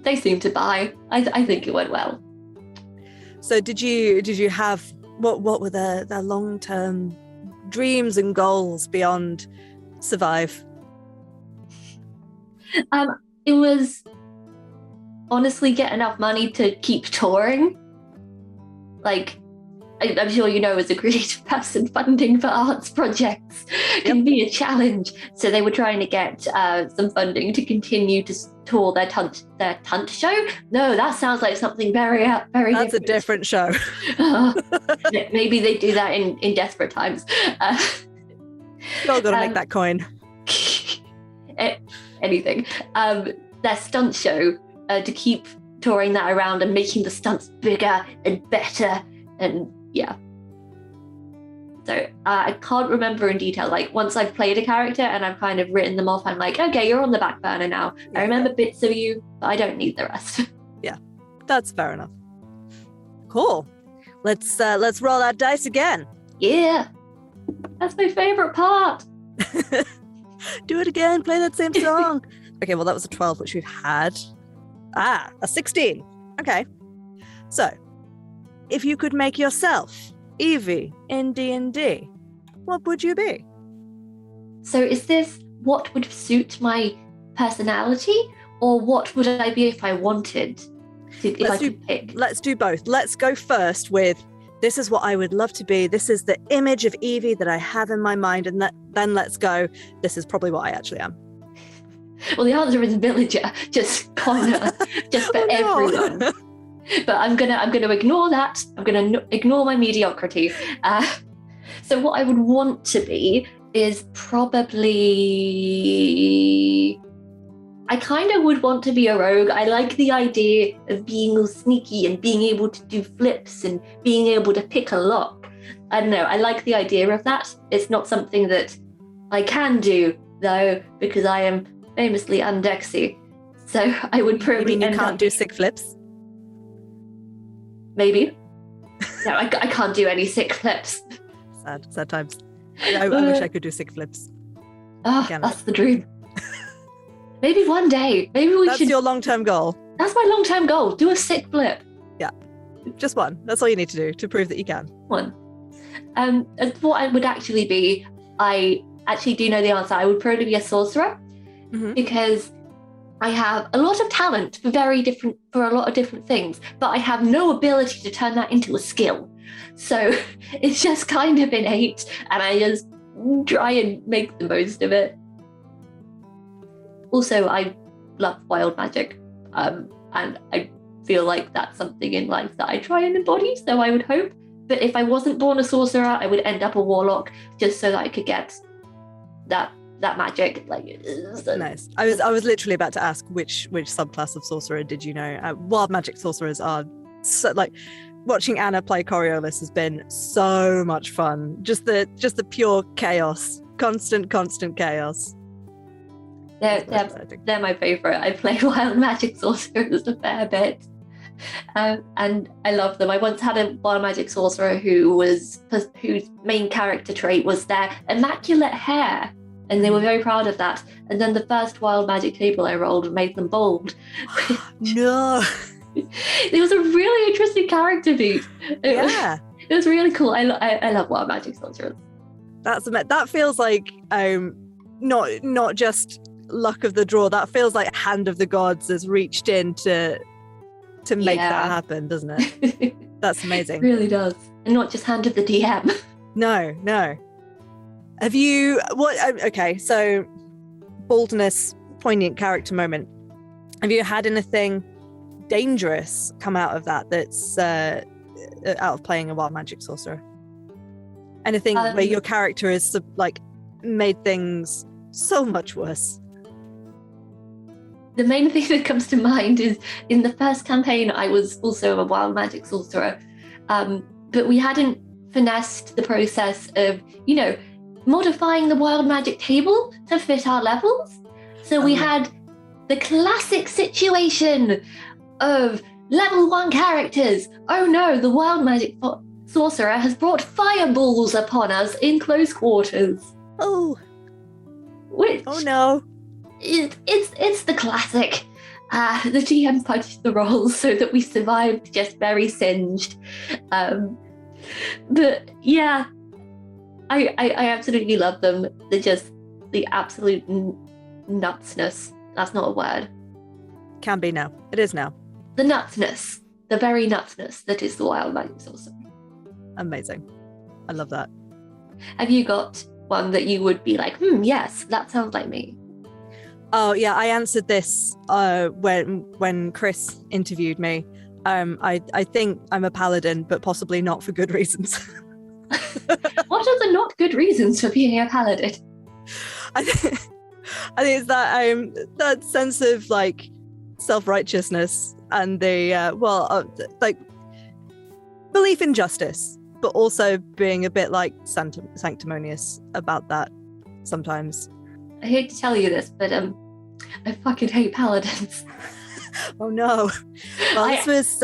they seem to buy. I think it went well. So did you have, what were their long-term dreams and goals beyond survive? It was honestly get enough money to keep touring. Like, I'm sure as a creative person, funding for arts projects can be a challenge. So they were trying to get some funding to continue to tour their tunt show. No, that sounds like something very That's different. a different show. Maybe they do that in desperate times. You're gonna make that coin. Anything. Their stunt show, to keep touring that around and making the stunts bigger and better, and yeah. So I can't remember in detail. Like once I've played a character and I've kind of written them off, I'm like, okay, you're on the back burner now. I remember bits of you, but I don't need the rest. Yeah, that's fair enough. Cool. Let's roll that dice again. Yeah, that's my favorite part. Do it again. Play that same song. Okay, well that was a 12, which we've had. A 16. Okay. So, if you could make yourself Evey in D&D, what would you be? So is this what would suit my personality, or what would I be if I wanted to, if I could pick? Let's do both. Let's go first with, this is what I would love to be. This is the image of Evey that I have in my mind. And then let's go, this is probably what I actually am. Well, the answer is villager, just corner, just for everyone. But I'm gonna ignore that. I'm gonna ignore my mediocrity. So what I would want to be is probably, I kind of would want to be a rogue. I like the idea of being all sneaky and being able to do flips and being able to pick a lock. I don't know. I like the idea of that. It's not something that I can do, though, because I am famously undexy. So I would probably You mean end you can't up do sick flips? maybe. No, I can't do any sick flips. Sad times. I wish I could do sick flips. Oh, Again. that's the dream. Maybe one day. Maybe we That's should. your long-term goal. That's my long-term goal. Do a sick flip. Just one. That's all you need to do to prove that you can. One. And what I would actually be, I actually do know the answer. I would probably be a sorcerer because I have a lot of talent for a lot of different things, but I have no ability to turn that into a skill. So it's just kind of innate, and I just try and make the most of it. Also, I love wild magic, and I feel like that's something in life that I try and embody, so I would hope. But if I wasn't born a sorcerer, I would end up a warlock just so that I could get that magic. Nice. I was literally about to ask which subclass of sorcerer did you know? Wild magic sorcerers are so, like, watching Anna play Coriolis has been so much fun. Just the pure chaos, constant chaos. They're my favourite. I play wild magic sorcerers a fair bit. And I love them. I once had a wild magic sorcerer whose main character trait was their immaculate hair, and they were very proud of that. And then the first wild magic table I rolled made them bald. No. It was a really interesting character beat. It was really cool. I love wild magic sorcerers. That feels like not just luck of the draw. That feels like hand of the gods has reached in to make that happen, doesn't it? That's amazing. It really does. And not just hand of the DM. No. Have you okay, so boldness, poignant character moment. Have you had anything dangerous come out of that's out of playing a wild magic sorcerer? Anything where your character is like made things so much worse? The main thing that comes to mind is in the first campaign, I was also a wild magic sorcerer, but we hadn't finessed the process of, modifying the wild magic table to fit our levels. So we had the classic situation of level 1 characters. Oh no, the wild magic sorcerer has brought fireballs upon us in close quarters. Oh no. It's the classic. The GM punched the rolls so that we survived just very singed. But yeah, I absolutely love them. They're just the absolute nutsness. That's not a word. Can be now. It is now. The nutsness. The very nutsness that is the wild magic sorcerer. Amazing. I love that. Have you got one that you would be like, yes, that sounds like me? Oh yeah, I answered this when Chris interviewed me. I think I'm a paladin, but possibly not for good reasons. What are the not good reasons for being a paladin? I think it's that sense of like self-righteousness and the like belief in justice, but also being a bit like sanctimonious about that sometimes. I hate to tell you this, but I fucking hate paladins. Oh no! Well, this was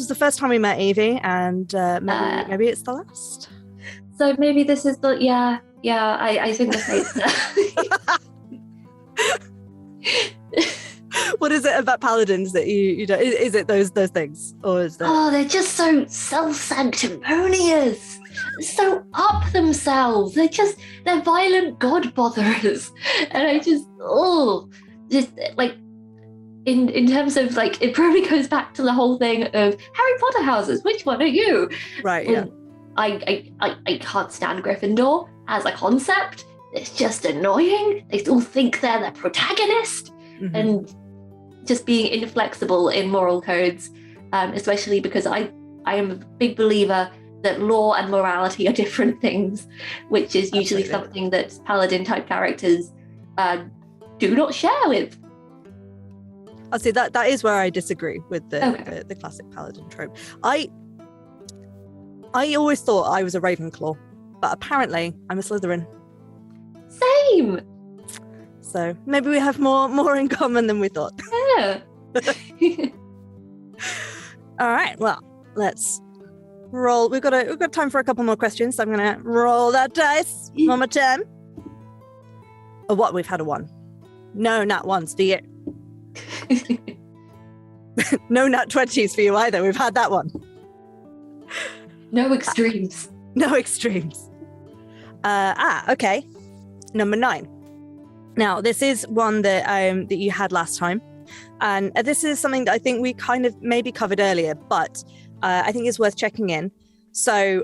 the first time we met Evey, and maybe it's the last. So maybe this is the I think the fate. What is it about paladins that you don't? Is it those things, or is that? Oh, they're just so self-sanctimonious, so up themselves. They're violent god botherers, and I just like in terms of like it probably goes back to the whole thing of Harry Potter houses. Which one are you? Right. Yeah. I can't stand Gryffindor as a concept. It's just annoying. They all think they're the protagonist, and just being inflexible in moral codes, especially because I am a big believer that law and morality are different things, which is usually something that paladin type characters do not share with. I'll say that is where I disagree with the classic paladin trope. I always thought I was a Ravenclaw, but apparently I'm a Slytherin. same. So maybe we have more in common than we thought. Yeah. All right, well, let's roll. We've got time for a couple more questions, so I'm gonna roll that dice one more time. Oh, what? We've had a 1. No, not once, do you? No nat 20s for you either. We've had that one. No extremes. No extremes. Okay. Number 9. Now, this is one that you had last time. And this is something that I think we kind of maybe covered earlier, but I think it's worth checking in. So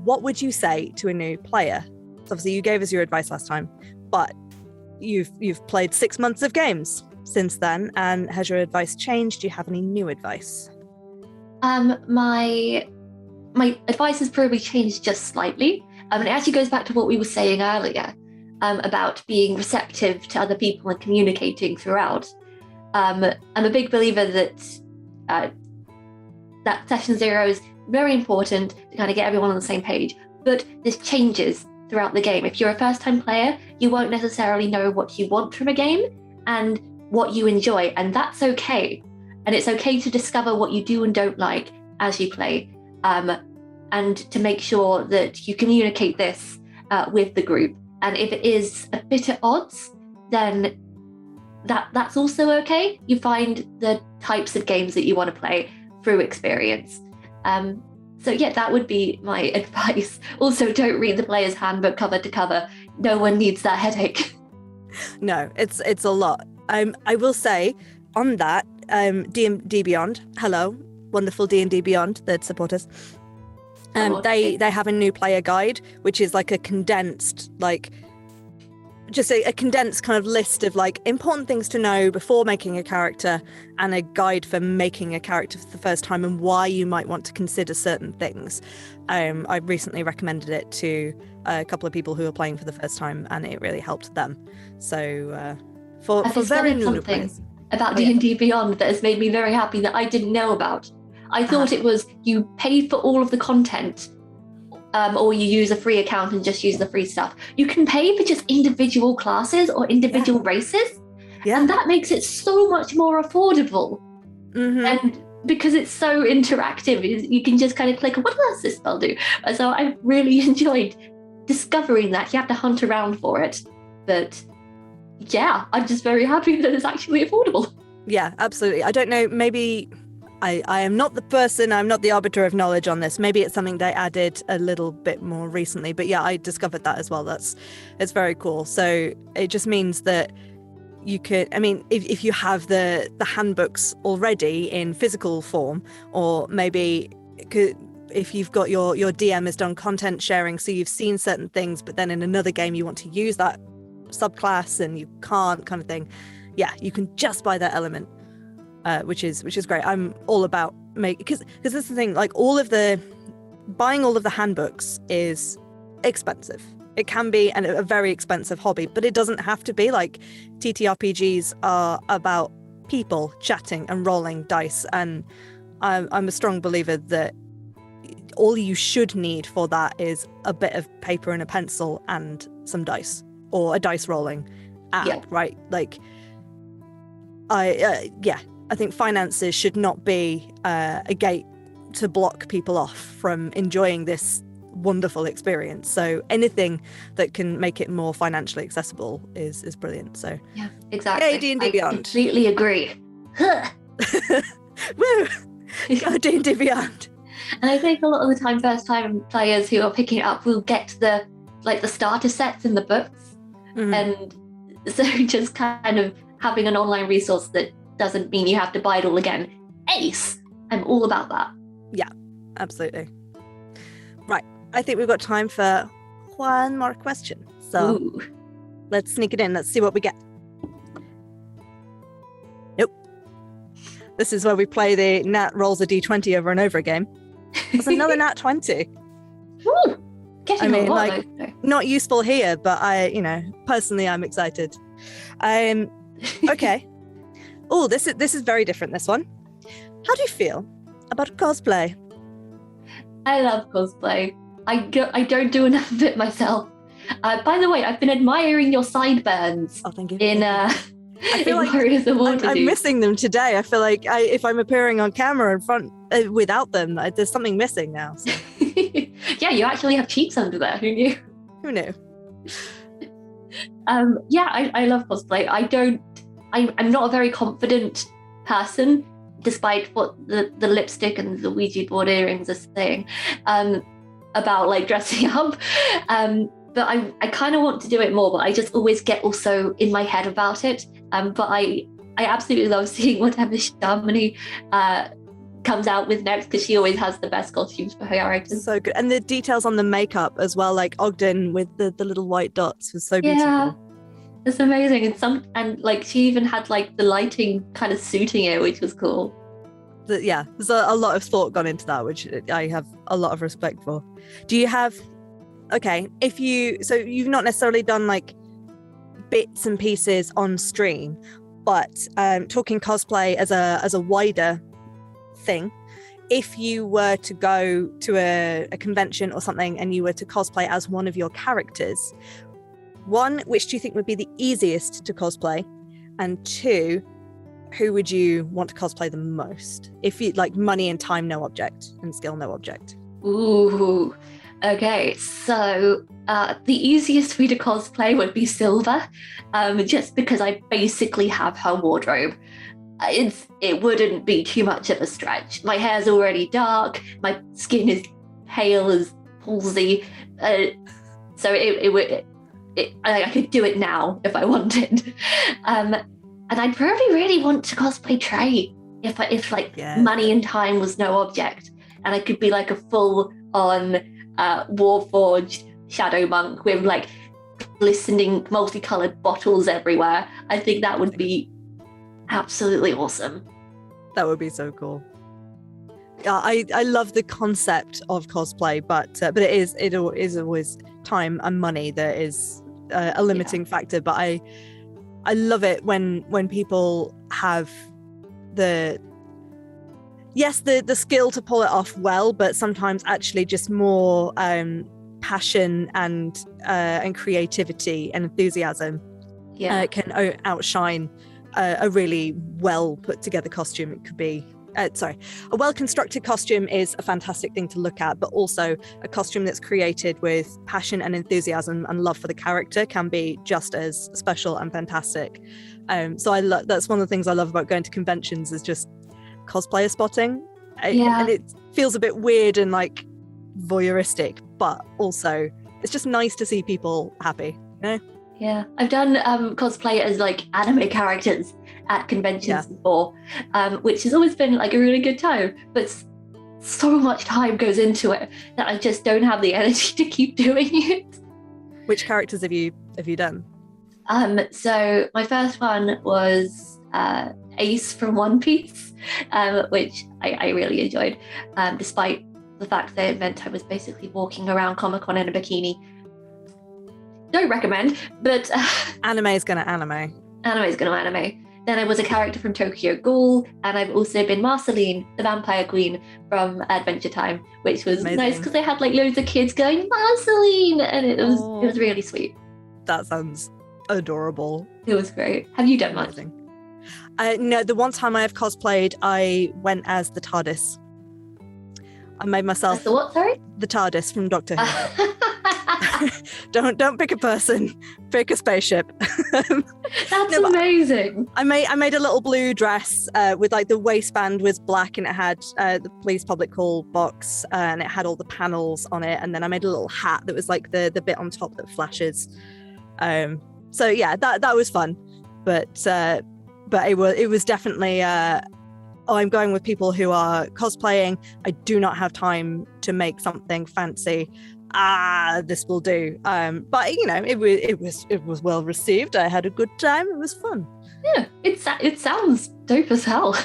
what would you say to a new player? So obviously, you gave us your advice last time, but you've played 6 months of games since then. And has your advice changed? Do you have any new advice? My advice has probably changed just slightly. It actually goes back to what we were saying earlier about being receptive to other people and communicating throughout. I'm a big believer that session 0 is very important to kind of get everyone on the same page, but this changes throughout the game. If you're a first-time player, you won't necessarily know what you want from a game and what you enjoy, and that's okay. And it's okay to discover what you do and don't like as you play, and to make sure that you communicate this with the group. And if it is a bit at odds, then that's also okay. You find the types of games that you want to play through experience. So yeah, that would be my advice. Also, don't read the player's handbook cover to cover. No one needs that headache. No, it's a lot. I will say on that, D&D Beyond, hello, wonderful D&D Beyond that support us. They have a new player guide, which is like a condensed, just a condensed kind of list of important things to know before making a character, and a guide for making a character for the first time and why you might want to consider certain things. I recently recommended it to a couple of people who are playing for the first time, and it really helped them. So for very new players. About D&D Beyond that has made me very happy that I didn't know about. I thought it was you pay for all of the content, or you use a free account and just use the free stuff. You can pay for just individual classes or individual races, and that makes it so much more affordable. Mm-hmm. And because it's so interactive, you can just kind of click, what does this spell do? So I really enjoyed discovering that. You have to hunt around for it. But yeah, I'm just very happy that it's actually affordable. Yeah, absolutely. I don't know, maybe I am not the person, I'm not the arbiter of knowledge on this. Maybe it's something they added a little bit more recently. But yeah, I discovered that as well. It's very cool. So it just means that you could, if you have the handbooks already in physical form, or maybe if you've got your DM has done content sharing, so you've seen certain things, but then in another game you want to use that subclass and you can't, kind of thing. Yeah, you can just buy that element, which is great. I'm all about because this is the thing. Buying all of the handbooks is expensive. It can be a very expensive hobby, but it doesn't have to be. TTRPGs are about people chatting and rolling dice, and I'm a strong believer that all you should need for that is a bit of paper and a pencil and some dice, or a dice rolling app, right? I think finances should not be a gate to block people off from enjoying this wonderful experience. So anything that can make it more financially accessible is brilliant. So yeah, exactly. Yay, D&D Beyond. I completely agree. Woo! Go D&D Beyond. And I think a lot of the time, first-time players who are picking it up will get the starter sets in the books, and so just kind of having an online resource that doesn't mean you have to buy it all again. Ace! I'm all about that. Yeah, absolutely. Right, I think we've got time for one more question. So let's sneak it in. Let's see what we get. Nope. This is where we play the Nat rolls a d20 over and over again. It's another Nat 20. Woo! Not useful here, but personally, I'm excited. Okay. Oh, this is very different, this one. How do you feel about cosplay? I love cosplay. I don't do enough of it myself. By the way, I've been admiring your sideburns thank you. I feel like Warriors of Waterdeep. I'm missing them today. I feel like if I'm appearing on camera in front without them, there's something missing now. So. Yeah, you actually have cheeks under there. Who knew? Who knew? I love cosplay. I'm not a very confident person, despite what the lipstick and the Ouija board earrings are saying about like dressing up. But I kind of want to do it more, but I just always get also in my head about it. But I absolutely love seeing whatever Shamini comes out with next, because she always has the best costumes for her characters. So good. And the details on the makeup as well, like Ogden with the little white dots was so beautiful. Yeah, it's amazing. And like she even had like the lighting kind of suiting it, which was cool. There's a lot of thought gone into that, which I have a lot of respect for. Do you have... Okay, so you've not necessarily done like bits and pieces on stream, but talking cosplay as a wider thing, if you were to go to a convention or something and you were to cosplay as one of your characters, one, which do you think would be the easiest to cosplay, and two, who would you want to cosplay the most? If you like, money and time no object, and skill no object. Ooh. Okay, so the easiest way to cosplay would be Silver, just because I basically have her wardrobe. It wouldn't be too much of a stretch. My hair's already dark, my skin is pale as palsy, so I could do it now if I wanted. And I'd probably really want to cosplay Trey if money and time was no object, and I could be like a full-on Warforged shadow monk with like glistening multicolored bottles everywhere. I think that would be absolutely awesome. That would be so cool. I love the concept of cosplay, but it is always time and money that is a limiting factor. But I love it when people have the skill to pull it off well, but sometimes actually just more passion and creativity and enthusiasm can outshine a really well put together costume. It could be a well constructed costume is a fantastic thing to look at, but also a costume that's created with passion and enthusiasm and love for the character can be just as special and fantastic. So that's one of the things I love about going to conventions, is just cosplayer spotting. And it feels a bit weird and like voyeuristic, but also it's just nice to see people happy, you know? Yeah, I've done cosplay as like anime characters at conventions before, which has always been like a really good time, but so much time goes into it that I just don't have the energy to keep doing it. Which characters have you done? So my first one was Ace from One Piece, which I really enjoyed, despite the fact that it meant I was basically walking around Comic-Con in a bikini. Don't recommend, but anime is going to anime. Then I was a character from Tokyo Ghoul, and I've also been Marceline, the vampire queen from Adventure Time, which was nice because they had like loads of kids going Marceline, and it was really sweet. That sounds adorable. It was great. Have you done much? No, the one time I have cosplayed, I went as the TARDIS. I made myself... As the what, sorry? The TARDIS from Doctor Who. Don't pick a person, pick a spaceship. That's amazing. I made a little blue dress with like the waistband was black and it had the police public call box and it had all the panels on it, and then I made a little hat that was like the bit on top that flashes. So yeah, that was fun, but it was definitely I'm going with people who are cosplaying. I do not have time to make something fancy. This will do. But you know, it was well received. I had a good time. It was fun. Yeah, it sounds dope as hell.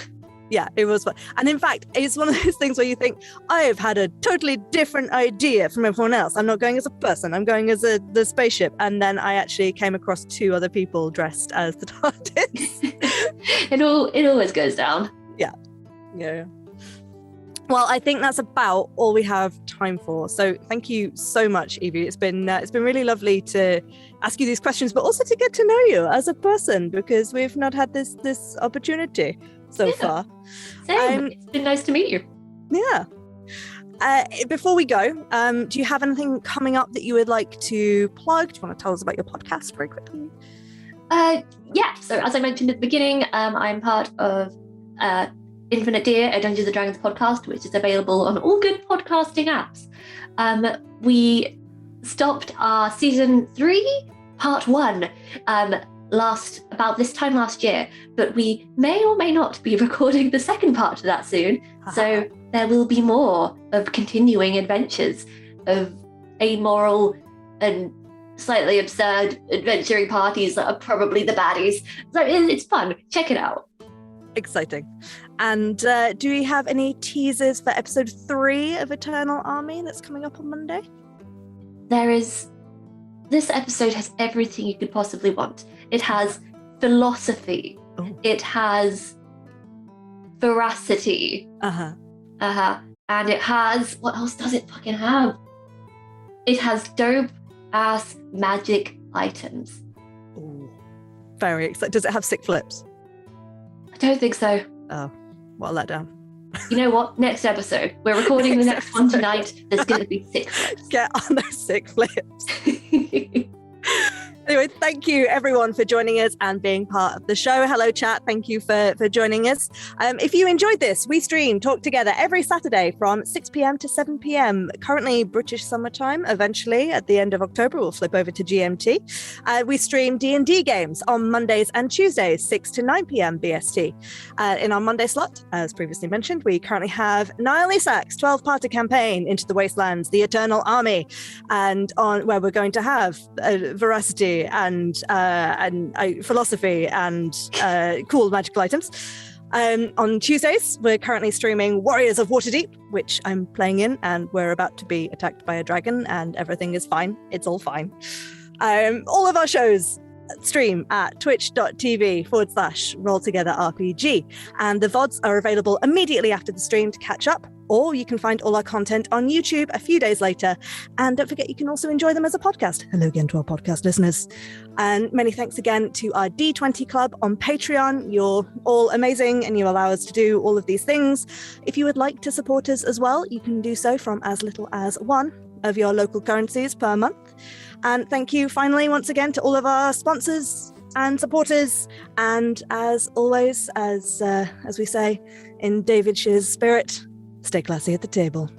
Yeah, it was fun. And in fact, it's one of those things where you think, I have had a totally different idea from everyone else. I'm not going as a person, I'm going as the spaceship. And then I actually came across 2 other people dressed as the TARDIS. It always goes down. Yeah. Well, I think that's about all we have time for. So thank you so much, Evey. It's been really lovely to ask you these questions, but also to get to know you as a person, because we've not had this opportunity so far. Same. It's been nice to meet you. Yeah. Before we go, do you have anything coming up that you would like to plug? Do you want to tell us about your podcast very quickly? Yeah. So as I mentioned at the beginning, I'm part of Infinite Deer, a Dungeons & Dragons podcast, which is available on all good podcasting apps. We stopped our season 3, part 1, about this time last year, but we may or may not be recording the second part of that soon. So there will be more of continuing adventures of amoral and slightly absurd adventuring parties that are probably the baddies. So it's fun. Check it out. Exciting. And do we have any teasers for episode 3 of Eternal Army that's coming up on Monday? This episode has everything you could possibly want. It has philosophy. Oh. It has veracity. And it has, what else does it fucking have? It has dope ass magic items. Ooh. Very exciting. Does it have sick flips? I don't think so. Oh, what a letdown. You know what? Next episode. We're recording the next one tonight. There's going to be 6 flips. Get on those sick flips. Anyway, thank you everyone for joining us and being part of the show. Hello, chat. Thank you for joining us. If you enjoyed this, we stream Talk Together every Saturday from 6 p.m. to 7 p.m. Currently British summertime. Eventually, at the end of October, we'll flip over to GMT. We stream D&D games on Mondays and Tuesdays, 6 to 9 p.m. BST. In our Monday slot, as previously mentioned, we currently have Niall Isak's 12-parter campaign, Into the Wastelands, The Eternal Army, and on where we're going to have veracity and philosophy and cool magical items. On Tuesdays, we're currently streaming Warriors of Waterdeep, which I'm playing in, and we're about to be attacked by a dragon, and everything is fine. It's all fine. All of our shows stream at twitch.tv/rolltogetherrpg, and the VODs are available immediately after the stream to catch up, or you can find all our content on YouTube a few days later. And don't forget, you can also enjoy them as a podcast. Hello again to our podcast listeners. And many thanks again to our D20 Club on Patreon. You're all amazing and you allow us to do all of these things. If you would like to support us as well, you can do so from as little as 1 of your local currencies per month. And thank you finally once again to all of our sponsors and supporters. And as always, as we say in David Shear's spirit, stay classy at the table.